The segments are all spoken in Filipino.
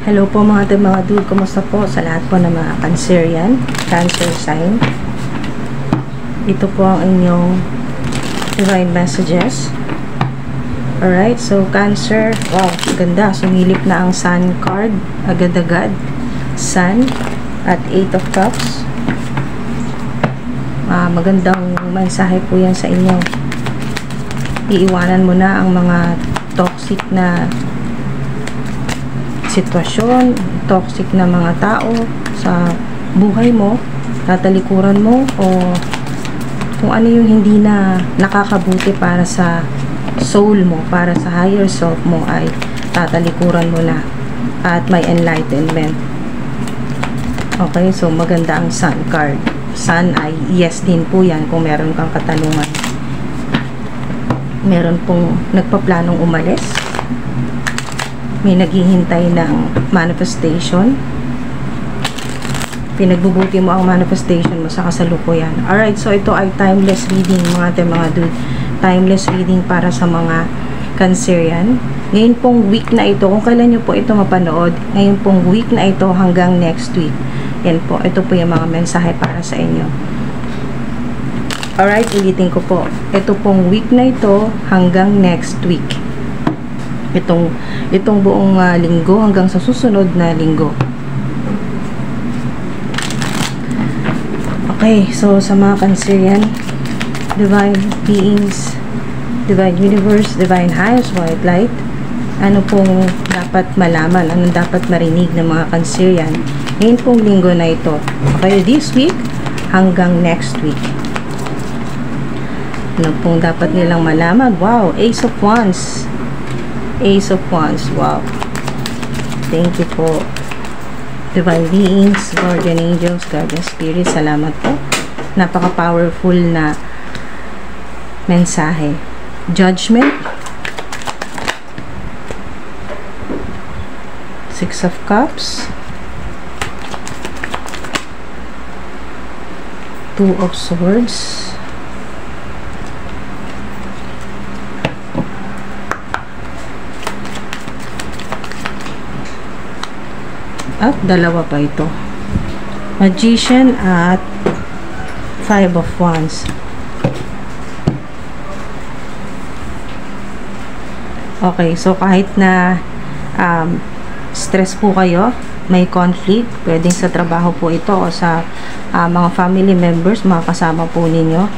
Hello po mga dude, kumusta po sa lahat po ng mga Cancerian, Cancer sign. Ito po ang inyong divine messages. Alright, so Cancer, wow, ganda, sumilip na ang Sun card, agad-agad. Sun at 8 of Cups. Magandang mensahe po yan sa inyo. Iiwanan mo na ang mga toxic na sitwasyon, toxic na mga tao sa buhay mo, tatalikuran mo, o kung ano yung hindi na nakakabuti para sa soul mo, para sa higher self mo, ay tatalikuran mo na at may enlightenment. Okay, so maganda ang Sun card. Sun ay yes din po yan kung meron kang katanungan. Meron pong nagpaplanong umalis, may naghihintay ng manifestation, pinagbubuti mo ang manifestation mo sa kasalukuyan. Alright, so ito ay timeless reading mga dude, timeless reading para sa mga Cancerian. Ngayon pong week na ito, kung kailan nyo po ito mapanood, ngayon pong week na ito hanggang next week, yan po, ito po yung mga mensahe para sa inyo. Alright, ulitin ko po, ito pong week na ito hanggang next week, itong buong linggo hanggang sa susunod na linggo. Okay, so sa mga Cancerian, divine beings, divine universe, divine highest white light, ano pong dapat malaman, anong dapat marinig ng mga Cancerian ngayon pong linggo na ito. Okay, this week hanggang next week, ano pong dapat nilang malaman? Wow, Ace of Wands, Ace of Wands, wow. Thank you po. Divine beings, guardian angels, guardian spirits, salamat po. Napaka-powerful na mensahe. Judgment. Six of Cups. Two of Swords. At dalawa pa ito, Magician at Five of Wands. Okay, so kahit na stress po kayo, may conflict, pwedeng sa trabaho po ito o sa mga family members, mga kasama po ninyo,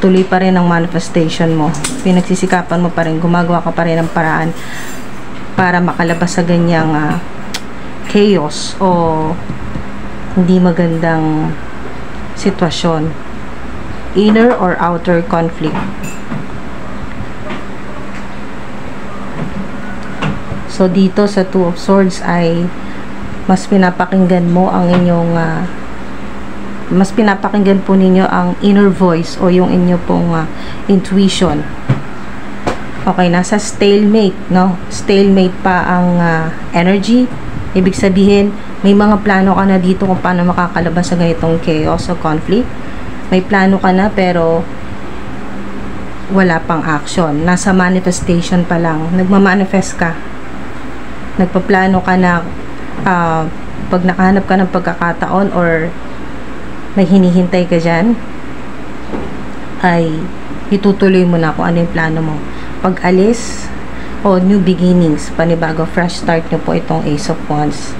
tuloy pa rin ang manifestation mo, pinagsisikapan mo pa rin, gumagawa ka pa rin ng paraan para makalabas sa ganyang chaos o hindi magandang sitwasyon, inner or outer conflict. So dito sa Two of Swords ay mas pinapakinggan mo ang inyong mas pinapakinggan po ninyo ang inner voice o yung inyo pong intuition. Okay, nasa stalemate, no? Stalemate pa ang energy. Ibig sabihin, may mga plano ka na dito kung paano makakalabas sa ganitong chaos o conflict. May plano ka na pero wala pang action. Nasa manifestation pa lang. Nagmamanifest ka. Nagpaplano ka na pag nakahanap ka ng pagkakataon or may hinihintay ka dyan, ay itutuloy mo na kung ano yung plano mo. Pag-alis o new beginnings, panibago, fresh start nyo po itong Ace of Wands.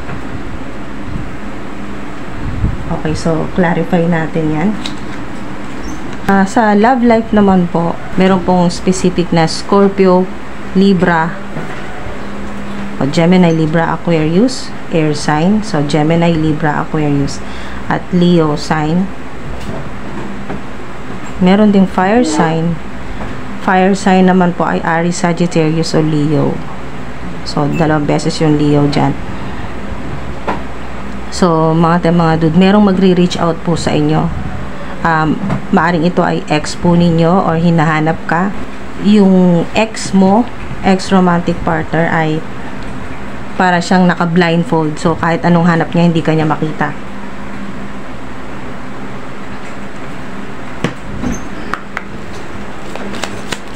Okay, so clarify natin yan. Sa love life naman po, meron pong specific na Scorpio, Libra, o Gemini, Libra, Aquarius, air sign. So Gemini, Libra, Aquarius at Leo sign. Meron ding fire sign. Fire sign naman po ay Aries, Sagittarius o Leo. So, dalawang beses yung Leo dyan. So, mga dude, merong magre-reach out po sa inyo. Maaring ito ay ex po ninyo or hinahanap ka. Yung ex mo, ex-romantic partner, ay para siyang naka-blindfold. So, kahit anong hanap niya, hindi ka niya makita.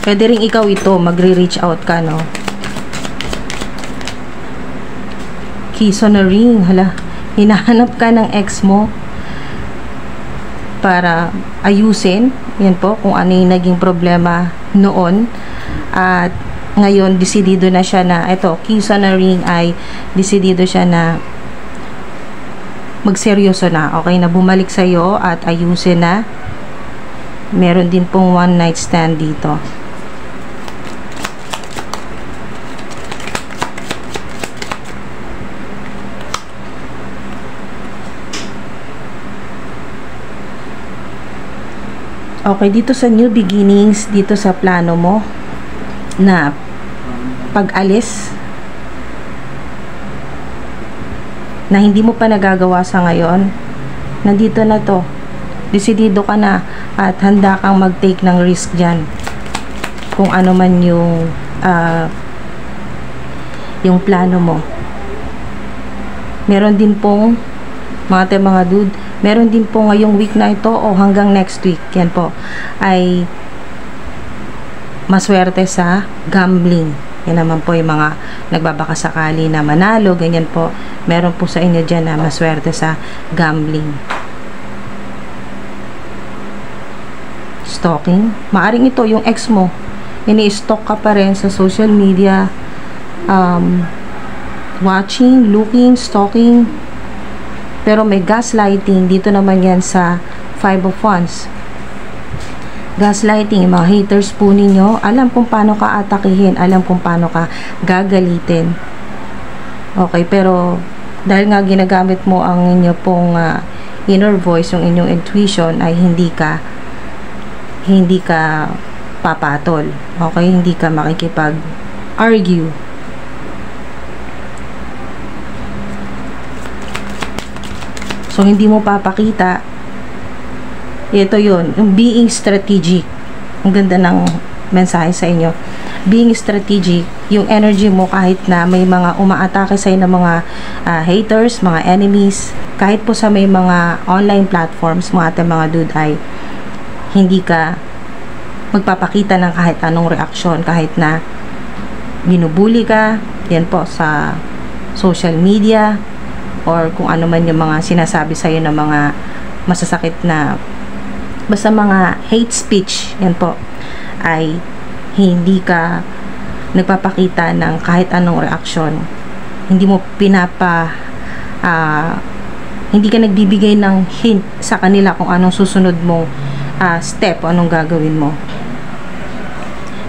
Pwede rin ikaw ito, magre-reach out ka, no? Kiss on a ring. Hala, hinahanap ka ng ex mo para ayusin. Yan po, kung ano yung naging problema noon. At ngayon, desidido na siya na, ito, kiss on a ring ay desidido siya na magseryoso na. Okay, na bumalik sa'yo at ayusin na. Meron din pong one night stand dito. Okay, dito sa new beginnings, dito sa plano mo na pag-alis na hindi mo pa nagagawa sa ngayon, nandito na to. Desidido ka na at handa kang mag-take ng risk dyan. Kung ano man yung plano mo. Meron din pong mga dude, meron din po ngayong week na ito o hanggang next week, yan po, ay maswerte sa gambling. Yan naman po yung mga nagbabakasakali na manalo, ganyan po. Meron po sa inyo dyan na maswerte sa gambling. Stalking. Maaring ito, yung ex mo, ini-stalk ka pa rin sa social media, watching, looking, stalking. Pero may gaslighting. Dito naman yan sa Five of Wands. Gaslighting, mga haters po ninyo, alam kung paano ka atakihin, alam kung paano ka gagalitin. Okay, pero dahil nga ginagamit mo ang inyo pong inner voice, yung inyong intuition, ay hindi ka papatol. Okay, hindi ka makikipag-argue. So, hindi mo papakita. Ito yun, yung being strategic. Ang ganda ng mensahe sa inyo. Being strategic, yung energy mo kahit na may mga umaatake sa'yo ng mga haters, mga enemies, kahit po sa may mga online platforms, mga dude, ay hindi ka magpapakita ng kahit anong reaksyon, kahit na binubuli ka, yan po, sa social media, or kung ano man yung mga sinasabi sa'yo ng mga masasakit na basta mga hate speech, yan po, ay hindi ka nagpapakita ng kahit anong reaksyon. Hindi mo hindi ka nagbibigay ng hint sa kanila kung anong susunod mong step o anong gagawin mo.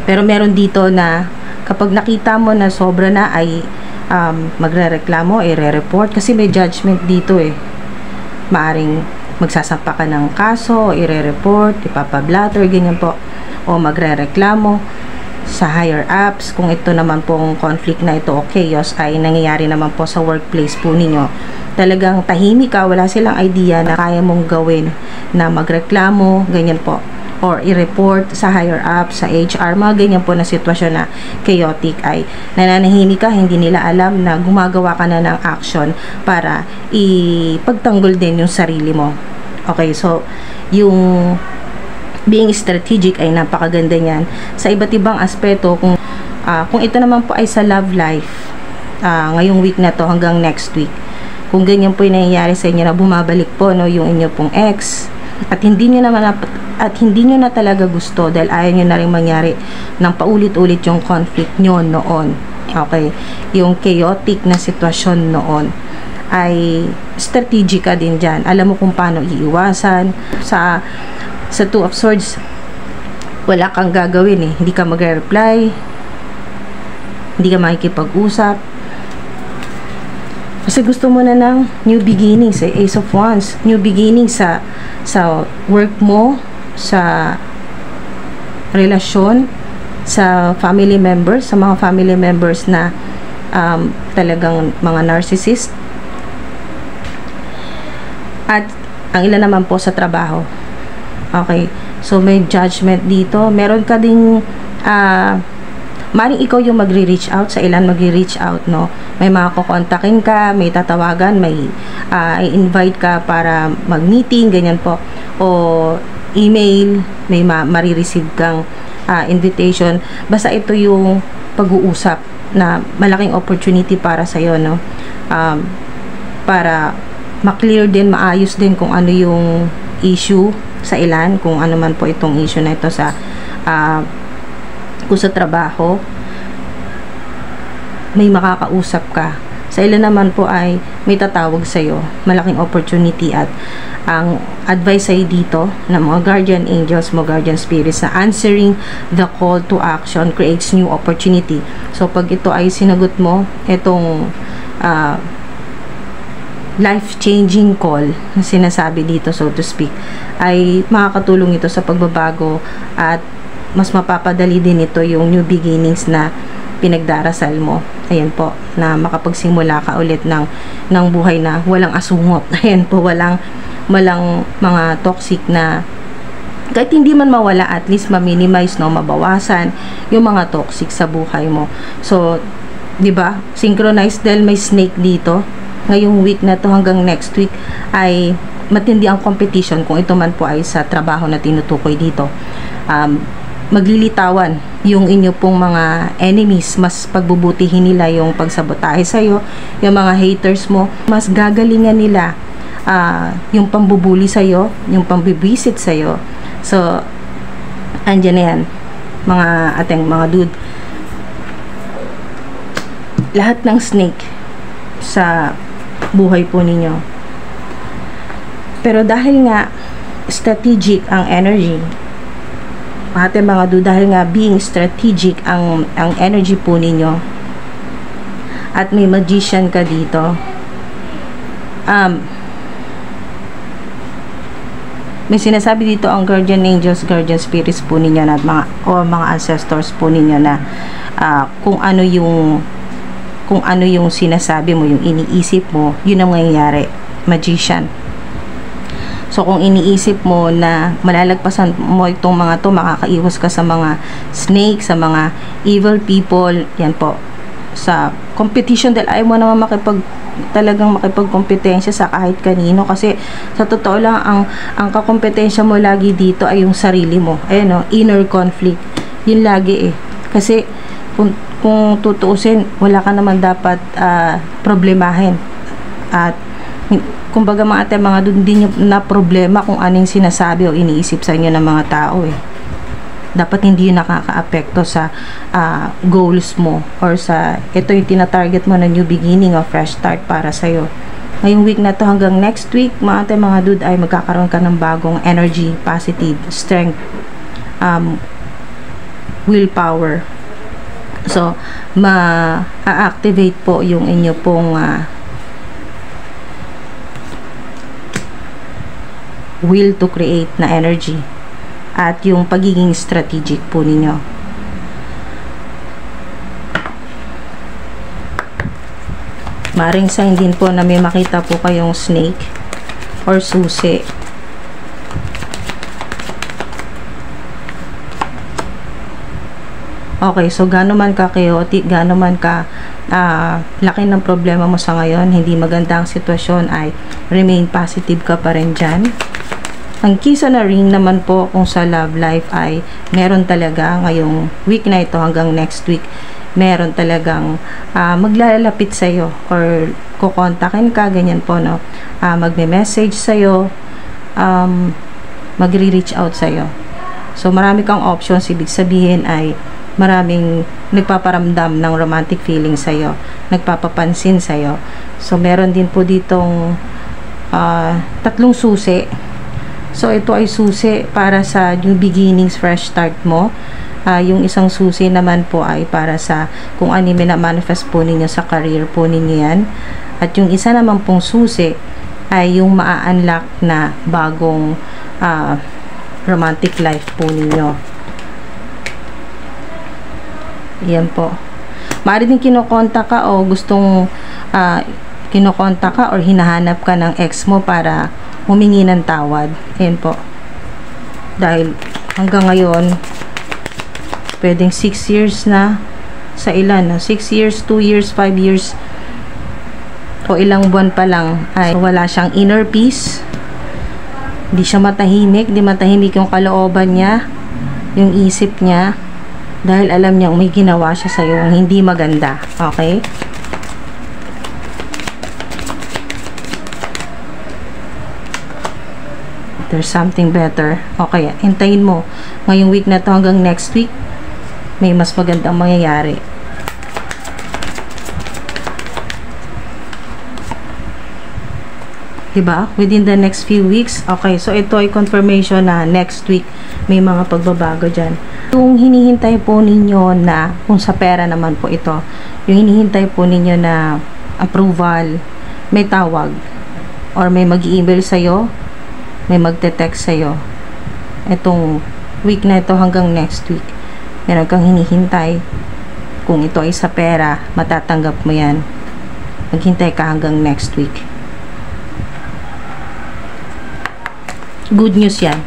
Pero meron dito na kapag nakita mo na sobra na ay magre-reklamo, i-report kasi may judgment dito eh. Maaring magsasampa ka ng kaso, i-report, ipapablatter, ganyan po, o magre-reklamo sa higher ups. Kung ito naman pong conflict na ito o chaos ay nangyayari naman po sa workplace po ninyo, talagang tahimik ka, wala silang idea na kaya mong gawin na magreklamo, ganyan po, or i-report sa higher up, sa HR, mga ganyan po na sitwasyon na chaotic, ay nananahimik ka, hindi nila alam na gumagawa ka na ng action para ipagtanggol din yung sarili mo. Okay, so yung being strategic ay napakaganda niyan sa iba't ibang aspeto. Kung ito naman po ay sa love life, ngayong week na to hanggang next week, kung ganyan po yung nangyayari sa inyo na bumabalik po, no, yung inyo pong ex, at hindi nyo na talaga gusto dahil ayaw nyo na rin mangyari ng paulit-ulit yung conflict nyo noon. Okay, yung chaotic na sitwasyon noon, ay strategic ka din dyan. Alam mo kung paano iiwasan. Sa Two of Swords, wala kang gagawin eh. Hindi ka mag-reply, hindi ka makikipag-usap, kasi gusto mo na ng new beginnings, Ace of Wands, new beginnings sa work mo, sa relasyon, sa family members, sa mga family members na talagang mga narcissist, at ang ilan naman po sa trabaho. Okay, so may judgment dito. Meron ka ding maring ikaw yung magre-reach out, sa ilan magre-reach out, no? May mga kukontakin ka, may tatawagan, may i-invite ka para mag-meeting, ganyan po, o email, may marireceive kang invitation. Basta ito yung pag-uusap, na malaking opportunity para sa iyo, no? Para ma-clear din, maayos din kung ano yung issue sa ilan, kung ano man po itong issue na ito sa kung sa trabaho, may makakausap ka. Sa ilan naman po ay may tatawag sa iyo, malaking opportunity. At ang advice ay dito ng mga guardian angels mo, guardian spirits, na answering the call to action creates new opportunity. So pag ito ay sinagot mo, itong life-changing call na sinasabi dito, so to speak, ay makakatulong ito sa pagbabago at mas mapapadali din ito yung new beginnings na pinagdarasal mo. Ayan po, na makapagsimula ka ulit ng buhay na walang asungot. Ayan po, walang mga toxic na, kahit hindi man mawala, at least ma-minimize, no, mabawasan yung mga toxic sa buhay mo. So, 'di ba? Synchronized dahil may snake dito. Ngayong week na to hanggang next week ay matindi ang competition, kung ito man po ay sa trabaho na tinutukoy dito. Maglilitawan yung inyo pong mga enemies, mas pagbubutihin nila yung pagsabotahe sa'yo. Yung mga haters mo, mas gagalingan nila yung pambubuli sa'yo, yung pambibwisit sa'yo. So, andyan na yan, mga ating mga dude. Lahat ng snake sa buhay po ninyo. Pero dahil nga strategic ang energy, mga dude, dahil nga being strategic ang energy po ninyo, at may magician ka dito, may sinasabi dito ang guardian angels, guardian spirits po ninyo, na mga ancestors po ninyo, na kung ano yung sinasabi mo, yung iniisip mo, yun ang mangyayari. Magician. So, kung iniisip mo na malalagpasan mo itong mga to, makakaiwas ka sa mga snake, sa mga evil people, yan po. Sa competition, dahil ayaw mo naman talagang makipagkompetensya sa kahit kanino, kasi sa totoo lang, ang kakompetensya mo lagi dito ay yung sarili mo. Ayan, no? Inner conflict. Yun lagi eh. Kasi, kung tutuusin, wala ka naman dapat problemahin. At kumbaga mga hindi nyo na problema kung anong sinasabi o iniisip sa inyo ng mga tao eh. Dapat hindi yun nakaka-apekto sa goals mo, or sa ito yung tinatarget mo na new beginning o fresh start para sa'yo. Ngayong week na to hanggang next week, mga dude, ay magkakaroon ka ng bagong energy, positive, strength, willpower. So, ma-activate po yung inyo pong will to create na energy, at yung pagiging strategic po ninyo. Maring sign din po na may makita po kayong snake or susi. Okay, so gaano man ka chaotic, gaano man ka laki ng problema mo sa ngayon, hindi maganda ang sitwasyon, ay remain positive ka pa rin dyan. Ang key sa na ring naman po, kung sa love life, ay meron talaga ngayong week na ito hanggang next week, meron talagang maglalapit sa'yo or kukontakin ka, ganyan po, no? Magme-message sa'yo, magre-reach out sa'yo. So, marami kang options. Ibig sabihin ay maraming nagpaparamdam ng romantic feeling sa'yo, nagpapapansin sa'yo. So, meron din po ditong tatlong susi. So, ito ay susi para sa new beginnings, fresh start mo. Yung isang susi naman po ay para sa kung ano na manifest po ninyo sa career po ninyo yan. At yung isa naman pong susi ay yung maa-unlock na bagong romantic life po ninyo. Yan po. Maaari din kinokontak ka o gustong kinokontak ka or hinahanap ka ng ex mo para humingi ng tawad. Ayan po. Dahil hanggang ngayon, pwedeng 6 years na sa ilan. 6 years, 2 years, 5 years, o ilang buwan pa lang ay wala siyang inner peace. Hindi siya matahimik. Di matahimik yung kalooban niya, yung isip niya. Dahil alam niyang may ginawa siya sa'yo hindi maganda. Okay? There's something better. Okay, hintayin mo. Ngayong week na to hanggang next week, may mas magandang mangyayari. Diba? Within the next few weeks. Okay, so ito ay confirmation na next week may mga pagbabago dyan. Yung hinihintay po ninyo na, kung sa pera naman po ito, yung hinihintay po ninyo na approval, may tawag or may mag-email sa'yo, may magte-text sa'yo. Itong week na ito hanggang next week, meron kang hinihintay. Kung ito ay sa pera, matatanggap mo yan. Maghintay ka hanggang next week. Good news yan.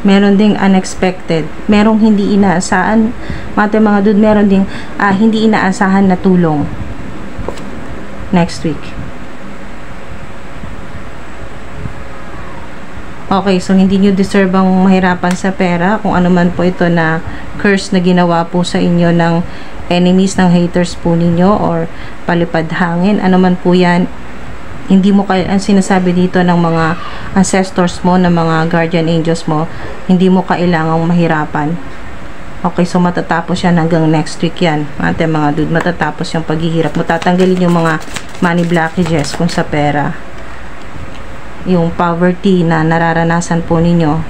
Meron ding unexpected. Merong hindi inaasahan. Mga dude, meron ding hindi inaasahan na tulong next week. Okay, so hindi nyo deserve ang mahirapan sa pera. Kung ano man po ito na curse na ginawa po sa inyo ng enemies, ng haters po ninyo, or palipad hangin, ano man po yan, hindi mo ang sinasabi dito ng mga ancestors mo, ng mga guardian angels mo, hindi mo kailangang mahirapan. Okay, so matatapos yan hanggang next week yan. Mga dude, matatapos yung paghihirap. Matatanggalin yung mga money blockages kung sa pera. Yung poverty na nararanasan po ninyo.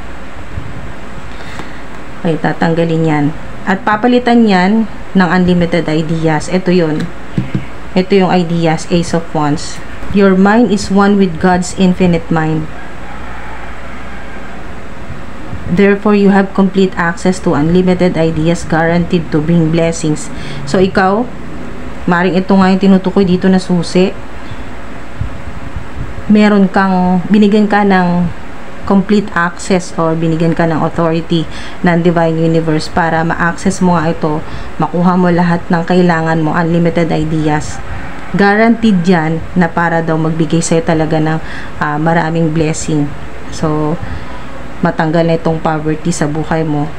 Okay, tatanggalin yan. At papalitan yan ng unlimited ideas. Ito yun. Ito yung ideas, Ace of Wands. Your mind is one with God's infinite mind. Therefore, you have complete access to unlimited ideas guaranteed to bring blessings. So, ikaw, maring ito nga yung tinutukoy dito na susi. Meron kang, binigyan ka ng complete access or binigyan ka ng authority ng Divine Universe para ma-access mo nga ito, makuha mo lahat ng kailangan mo, unlimited ideas. Guaranteed yan na para daw magbigay sa'yo talaga ng maraming blessing. So, matanggal na itong poverty sa buhay mo,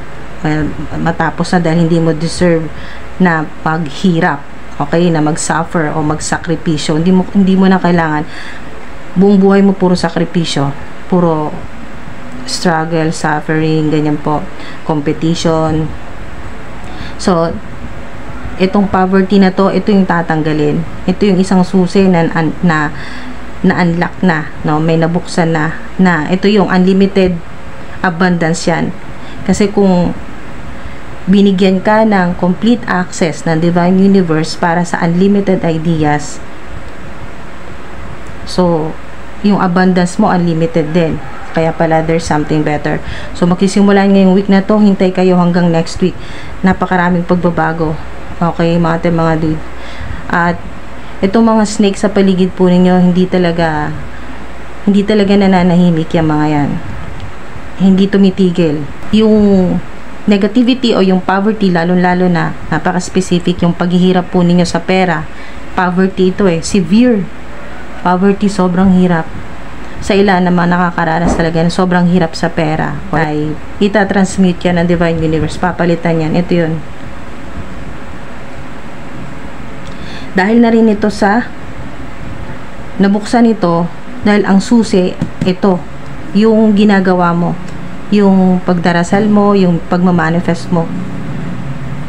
matapos na dahil hindi mo deserve na paghirap, okay, na mag-suffer o magsakripisyo. Hindi mo na kailangan buong buhay mo puro sakripisyo, puro struggle, suffering, ganyan po, competition. So itong poverty na to, ito yung tatanggalin. Ito yung isang susi na unlock na, no? May nabuksan na ito yung unlimited abundance yan. Kasi kung binigyan ka ng complete access ng Divine Universe para sa unlimited ideas, so yung abundance mo unlimited din. Kaya pala there's something better. So magsisimula ngayong week na to, hintay kayo hanggang next week. Napakaraming pagbabago. Okay, mga dude. At itong mga snake sa paligid po ninyo, hindi talaga nananahimik yung mga yan. Hindi tumitigil. Yung negativity o yung poverty, lalo-lalo na napaka-specific yung paghihirap po ninyo sa pera. Poverty ito severe. Poverty, sobrang hirap. Sa ilan naman nakakaranas talaga ng sobrang hirap sa pera. Ay itatransmute yan ng Divine Universe. Papalitan yan. Ito yun. Dahil na rin ito sa nabuksan ito, dahil ang susi, ito, yung ginagawa mo, yung pagdarasal mo, yung pagmamanifest mo.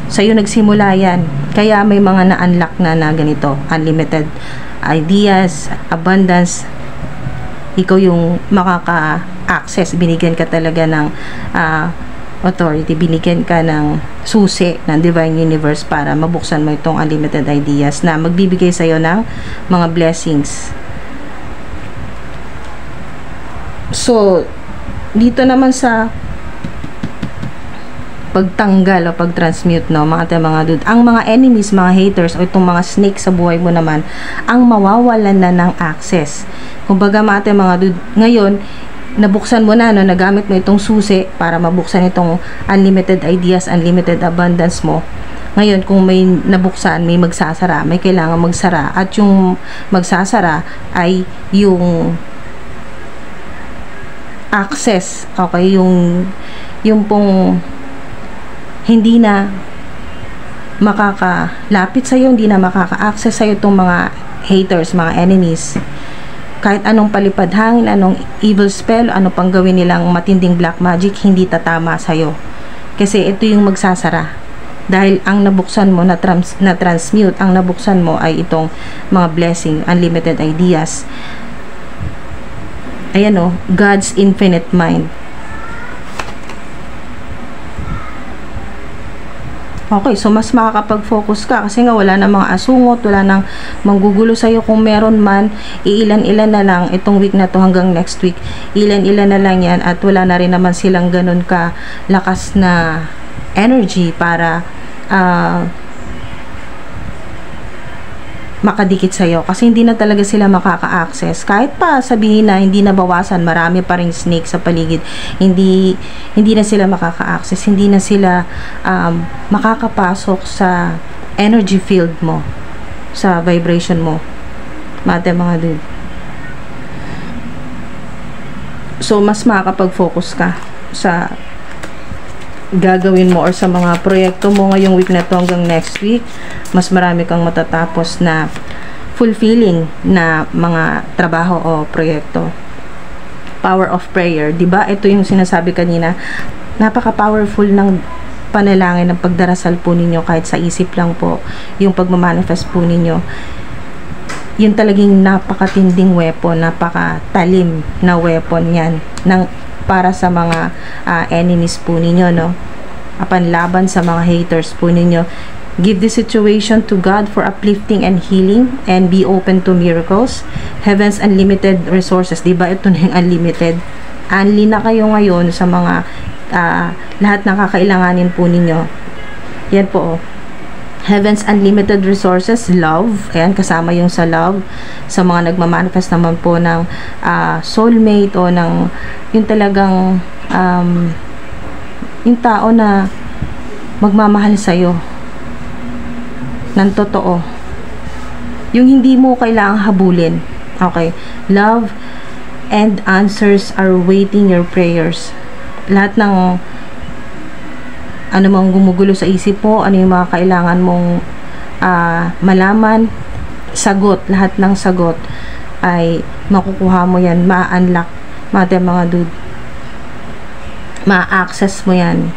Sa'yo nagsimula yan. Kaya may mga na-unlock na ganito, unlimited ideas, abundance. Ikaw yung makaka-access. Binigyan ka talaga ng authority, binigyan ka ng susi ng Divine Universe para mabuksan mo itong unlimited ideas na magbibigay sa'yo ng mga blessings. So, dito naman sa pagtanggal o pag-transmute, no, mga dude, ang mga enemies, mga haters o itong mga snake sa buhay mo naman, ang mawawalan na ng access. Kumbaga mga dude, ngayon nabuksan mo na, no, nagamit mo itong susi para mabuksan itong unlimited ideas, unlimited abundance mo. Ngayon, kung may nabuksan, may magsasara, may kailangan magsara, at yung magsasara ay yung access, okay, yung pong hindi na makakalapit sa iyo, hindi na makaka-access sa iyo itong mga haters, mga enemies. Kahit anong palipad hangin, anong evil spell, ano pang gawin nilang matinding black magic, hindi tatama sa iyo. Kasi ito yung magsasara. Dahil ang nabuksan mo, na transmute, ang nabuksan mo ay itong mga blessing, unlimited ideas. Ayan o, God's infinite mind. Okay, so mas makakapag-focus ka kasi nga wala na mga asungot, wala nang manggugulo sa'yo. Kung meron man, iilan-ilan na lang itong week na to hanggang next week. Ilan-ilan na lang yan at wala na rin naman silang ganun ka lakas na energy para makadikit sa'yo kasi hindi na talaga sila makaka-access. Kahit pa sabihin na hindi na bawasan, marami pa ring snake sa paligid, hindi na sila makaka-access, hindi na sila makakapasok sa energy field mo, sa vibration mo, mga dude. So mas makakapag-focus ka sa gagawin mo or sa mga proyekto mo ngayong week na to hanggang next week. Mas marami kang matatapos na fulfilling na mga trabaho o proyekto. Power of prayer, 'di ba? Ito yung sinasabi kanina, napaka-powerful ng panalangin, ng pagdarasal po ninyo kahit sa isip lang po, yung pagmamanifest po ninyo. Yun talagang napakatinding weapon, napakatalim na weapon yan para sa mga enemies po ninyo, no? Panlaban sa mga haters po ninyo. Give the situation to God for uplifting and healing and be open to miracles. Heaven's unlimited resources, diba? Ito na yung unlimited. Unli na kayo ngayon sa mga lahat ng kakailanganin po ninyo. Yan po, oh. Heaven's unlimited resources, love. Ayan, kasama yung sa love. Sa mga nagmamanifest naman po ng soulmate o ng yung talagang yung tao na magmamahal sa'yo ng totoo. Yung hindi mo kailangang habulin. Okay. Love and answers are waiting your prayers. Lahat ng ano mang gumugulo sa isip mo, ano yung mga kailangan mong malaman, sagot, lahat ng sagot ay makukuha mo yan, ma-unlock, mga dude, ma-access mo yan.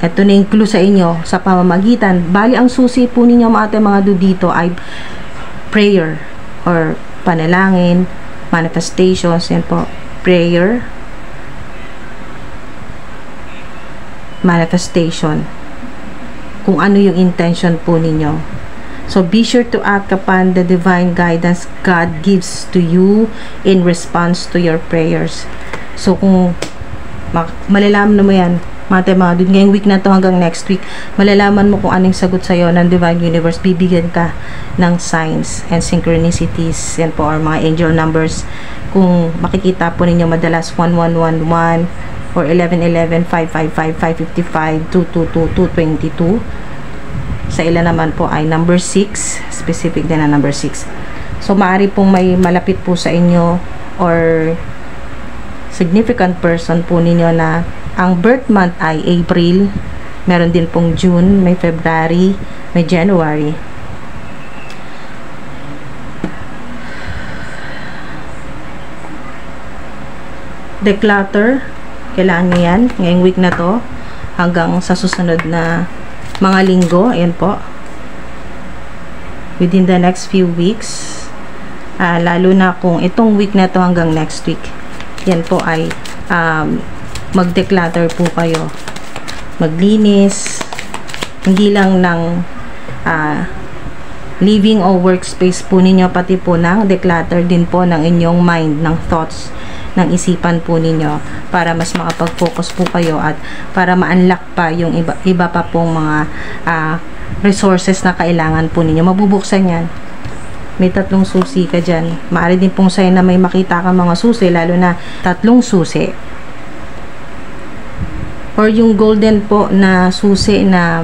Ito na yung clue sa inyo sa pamamagitan. Bali, ang susi po ninyo mga dude dito ay prayer or panalangin, manifestations, yan po, prayer, manifestation, kung ano yung intention po ninyo. So be sure to act upon the divine guidance God gives to you in response to your prayers. So kung malalaman mo yan, mga dude, ngayong week na to hanggang next week, malalaman mo kung anong sagot sa'yo ng Divine Universe. Bibigyan ka ng signs and synchronicities, yan po, or mga angel numbers. Kung makikita po ninyo madalas 1111 or 1111, 555, 555, 222, 222. Sa ilan naman po ay number 6, specific din na number 6. So maaari pong may malapit po sa inyo or significant person po ninyo na ang birth month ay April, meron din pong June, may February, may January. Declutter, kailangan nyo yan ngayong week na to hanggang sa susunod na mga linggo. Ayan po, within the next few weeks, lalo na kung itong week na to hanggang next week, yan po ay mag-declutter po kayo, maglinis, hindi lang ng living o workspace po ninyo, pati po ng declutter din po ng inyong mind, ng thoughts, ng isipan po ninyo, para mas makapag-focus po kayo at para ma-unlock pa yung iba pa pong mga resources na kailangan po ninyo. Mabubuksan yan. May 3 susi ka dyan. Maaari din pong sa'yo na may makita ka mga susi, lalo na 3 susi. Or yung golden po na susi na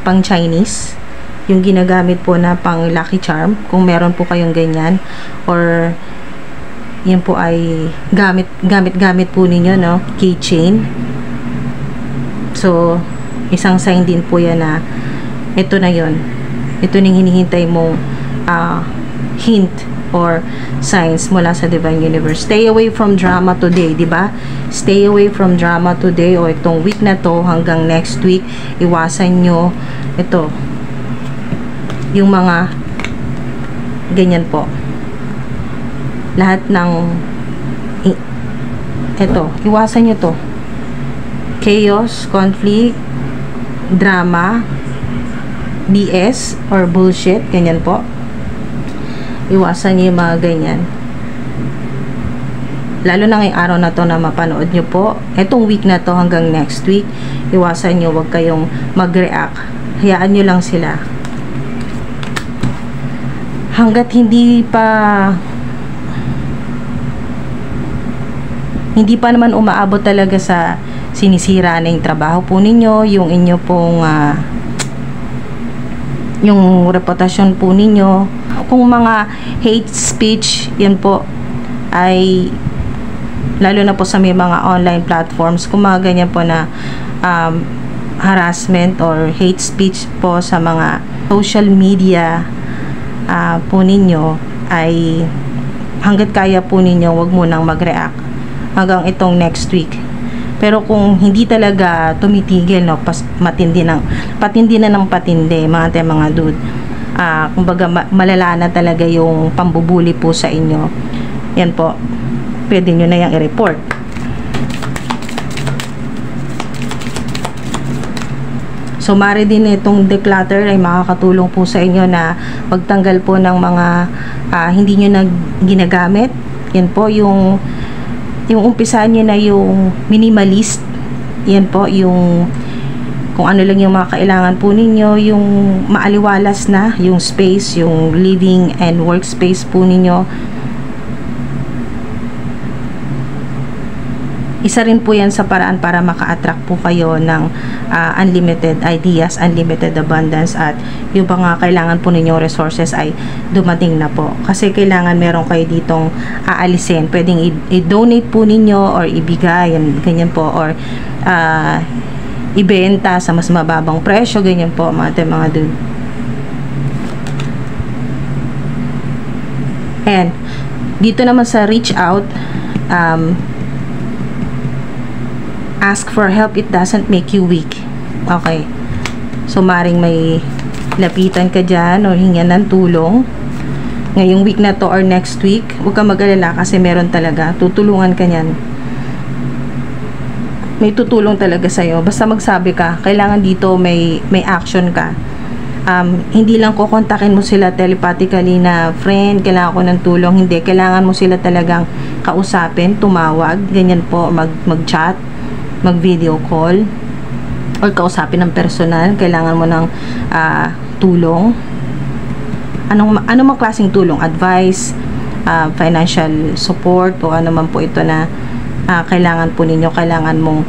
pang Chinese, yung ginagamit po na pang lucky charm, kung meron po kayong ganyan. Or yan po ay gamit po ninyo, no? Keychain. So, isang sign din po yan na ito na yon. Ito ning hinihintay mong hint or signs mula sa Divine Universe. Stay away from drama today, di ba? Stay away from drama today, o itong week na to hanggang next week. Iwasan nyo ito, yung mga ganyan po. Lahat ng ito, iwasan nyo to. Chaos, conflict, drama, BS or bullshit, ganyan po. Iwasan niyo yung mga ganyan. Lalo na ngayong araw na to na mapanood nyo po. Etong week na to hanggang next week, iwasan nyo, wag kayong mag-react. Hayaan nyo lang sila. Hanggat hindi pa naman umaabot talaga sa sinisira na yung trabaho po ninyo, yung inyo pong yung reputasyon po ninyo. Kung mga hate speech, yan po ay lalo na po sa may mga online platforms, kung mga ganyan po na harassment or hate speech po sa mga social media po ninyo, ay hanggat kaya po ninyo, wag munang mag-react hanggang itong next week. Pero kung hindi talaga tumitigil, no, patindi na ng patindi, mga dude, kumbaga malala na talaga yung pambubuli po sa inyo, yan po, pwede nyo na yung i-report. So mari din itong declutter ay makakatulong po sa inyo na magtanggal po ng mga hindi nyo na ginagamit. Yan po yung umpisahan nyo na yung minimalist. Yan po yung kung ano lang yung mga kailangan po ninyo, yung maaliwalas na yung space, yung living and workspace po ninyo. Isa rin po yan sa paraan para maka-attract po kayo ng unlimited ideas, unlimited abundance, at yung mga kailangan po ninyong resources ay dumating na po. Kasi kailangan meron kayo ditong aalisin. Pwedeng i-donate po ninyo or ibigay, ganyan po, or ibenta sa mas mababang presyo, ganyan po, mga dude. And dito naman sa reach out, ask for help, it doesn't make you weak. Okay. So maring may lapitan ka dyan o hingan ng tulong ngayong week na to or next week, huwag kang mag-alala kasi meron talaga, tutulungan ka nyan. May tutulong talaga sa'yo. Basta magsabi ka, kailangan dito may action ka. Hindi lang kukontakin mo sila telepathically na, friend, kailangan ko ng tulong. Hindi, kailangan mo sila talagang kausapin, tumawag, ganyan po, mag-chat, mag-video call, or kausapin ng personal. Kailangan mo ng tulong. Anong mga klaseng tulong? Advice, financial support, o ano man po ito na kailangan po ninyo, kailangan mong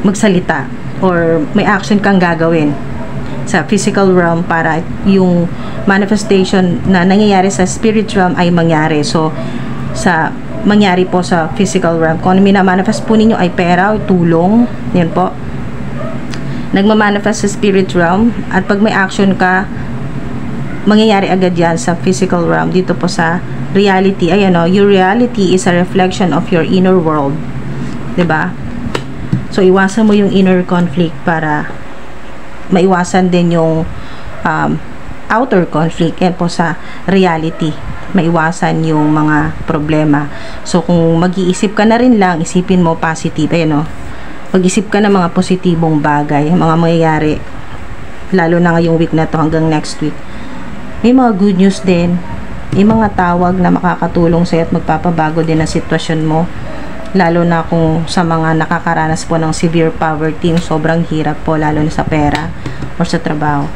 magsalita or may action kang gagawin sa physical realm para yung manifestation na nangyayari sa spirit realm ay mangyari. So mangyari po sa physical realm. Kung ano minamanifest po ninyo ay pera o tulong, yan po, nagmamanifest sa spirit realm, at pag may action ka, mangyayari agad yan sa physical realm. Dito po sa reality, ayan o, your reality is a reflection of your inner world, diba? So iwasan mo yung inner conflict para maiwasan din yung outer conflict. Yan po sa reality, maiwasan yung mga problema. So kung mag-iisip ka na rin lang, isipin mo positive, ayan o, mag-isip ka ng mga positibong bagay, mga mangyayari, lalo na ngayong week na to hanggang next week. May mga good news din, may mga tawag na makakatulong sa'yo at magpapabago din ang sitwasyon mo, lalo na kung sa mga nakakaranas po ng severe poverty, sobrang hirap po, lalo na sa pera or sa trabaho.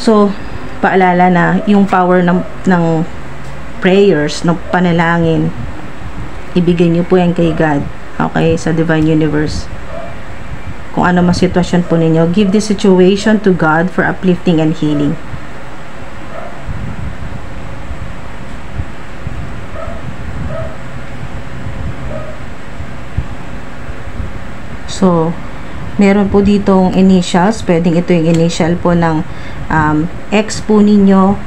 So paalala na yung power ng prayers, ng panalangin, ibigay niyo po yan kay God, okay, sa Divine Universe. Kung ano man sitwasyon po ninyo, give the situation to God for uplifting and healing. So, meron po ditong initials. Pwedeng ito yung initial po ng ex po ninyo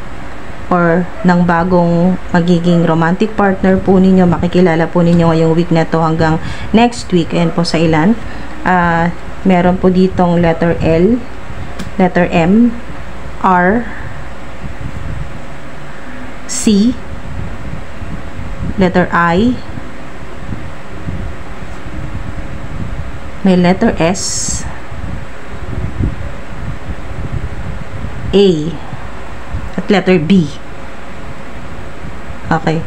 or ng bagong magiging romantic partner po ninyo. Makikilala po ninyo ngayong week na to hanggang next week. Ayan po sa ilan. Meron po ditong letter L, letter M, R, C, letter I, may letter S, A, at letter B. Okay.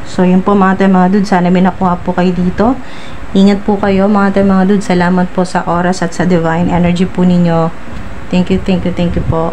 So, yun po mga dude. Sana may nakuha po kayo dito. Ingat po kayo mga dude. Salamat po sa oras at sa divine energy po ninyo. Thank you po.